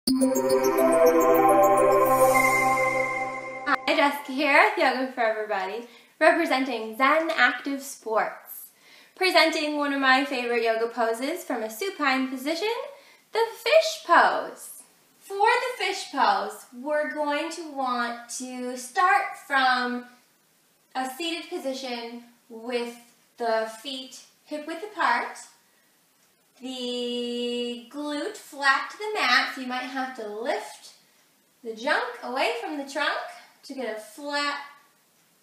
Hi, Jessica here with Yoga for Everybody, representing Zen Active Sports. Presenting one of my favorite yoga poses from a supine position, the fish pose. For the fish pose, we're going to want to start from a seated position with the feet hip-width apart, the glute flat to the mat, so you might have to lift the junk away from the trunk to get a flat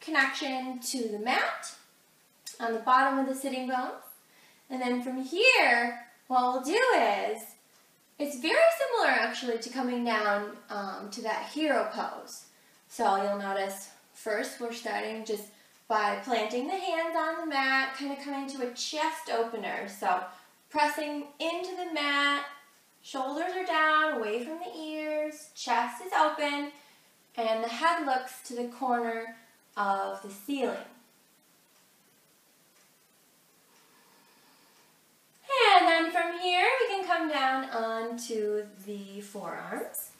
connection to the mat on the bottom of the sitting bones. And then from here, what we'll do is, it's very similar actually to coming down to that hero pose. So you'll notice first we're starting just by planting the hands on the mat, kind of coming to a chest opener. So pressing into the mat, shoulders are down, away from the ears, chest is open, and the head looks to the corner of the ceiling. And then from here, we can come down onto the forearms.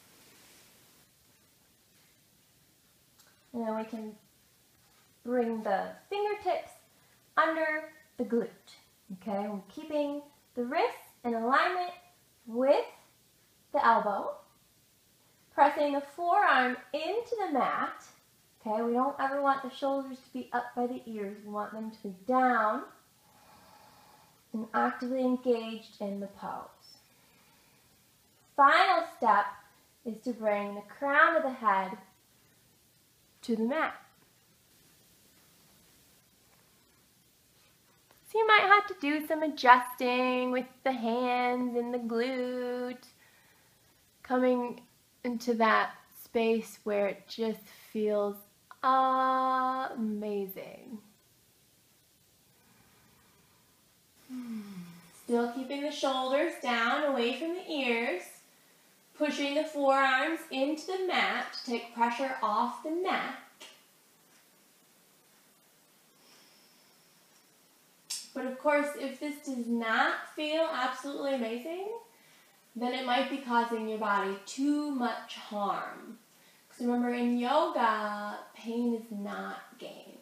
And then we can bring the fingertips under the glute. Okay, we're keeping the wrist in alignment with the elbow. Pressing the forearm into the mat. Okay, we don't ever want the shoulders to be up by the ears. We want them to be down and actively engaged in the pose. Final step is to bring the crown of the head to the mat. So you might have to do some adjusting with the hands and the glute, coming into that space where it just feels amazing. Still keeping the shoulders down, away from the ears, pushing the forearms into the mat to take pressure off the neck. But of course, if this does not feel absolutely amazing, then it might be causing your body too much harm. Because remember, in yoga, pain is not gain.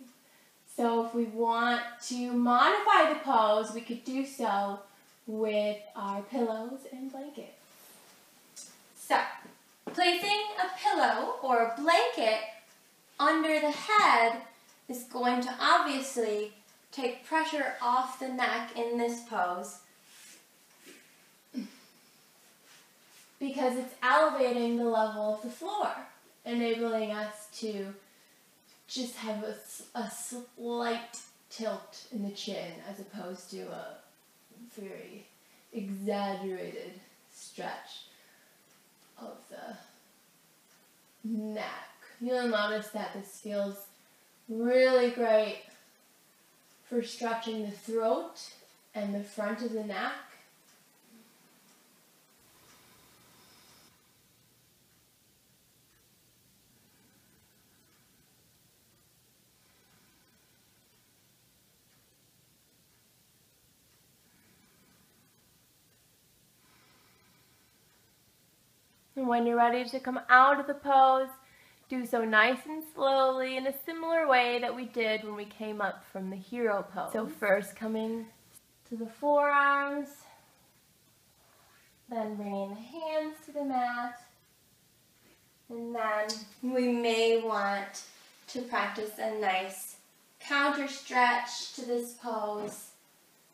So if we want to modify the pose, we could do so with our pillows and blankets. So, placing a pillow or a blanket under the head is going to obviously take pressure off the neck in this pose, because it's elevating the level of the floor, enabling us to just have a slight tilt in the chin as opposed to a very exaggerated stretch of the neck. You'll notice that this feels really great for stretching the throat and the front of the neck. And when you're ready to come out of the pose, do so nice and slowly in a similar way that we did when we came up from the hero pose. So first coming to the forearms, then bringing the hands to the mat, and then we may want to practice a nice counter stretch to this pose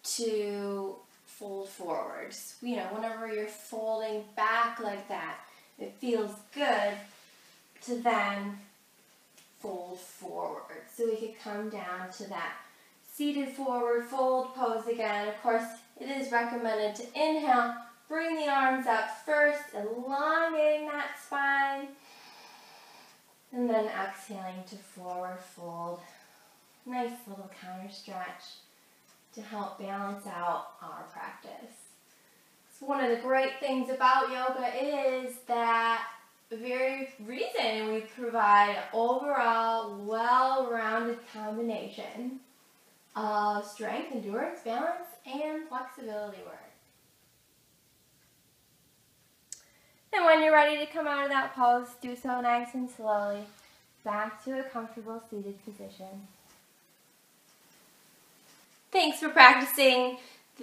to fold forwards. You know, whenever you're folding back like that, it feels good to then fold forward. So we could come down to that seated forward fold pose again. Of course, it is recommended to inhale, bring the arms up first, elongating that spine, and then exhaling to forward fold. Nice little counter stretch to help balance out our practice. So one of the great things about yoga is that very reason we provide overall well-rounded combination of strength, endurance, balance, and flexibility work. And when you're ready to come out of that pose, do so nice and slowly. Back to a comfortable seated position. Thanks for practicing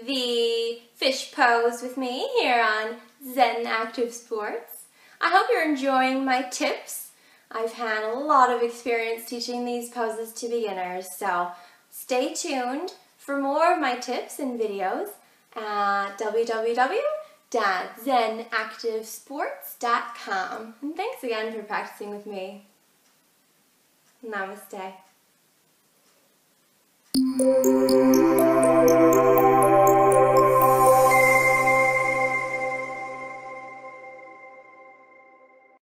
the fish pose with me here on Zen Active Sports. I hope you're enjoying my tips. I've had a lot of experience teaching these poses to beginners, so stay tuned for more of my tips and videos at www.zenactivesports.com. And thanks again for practicing with me. Namaste.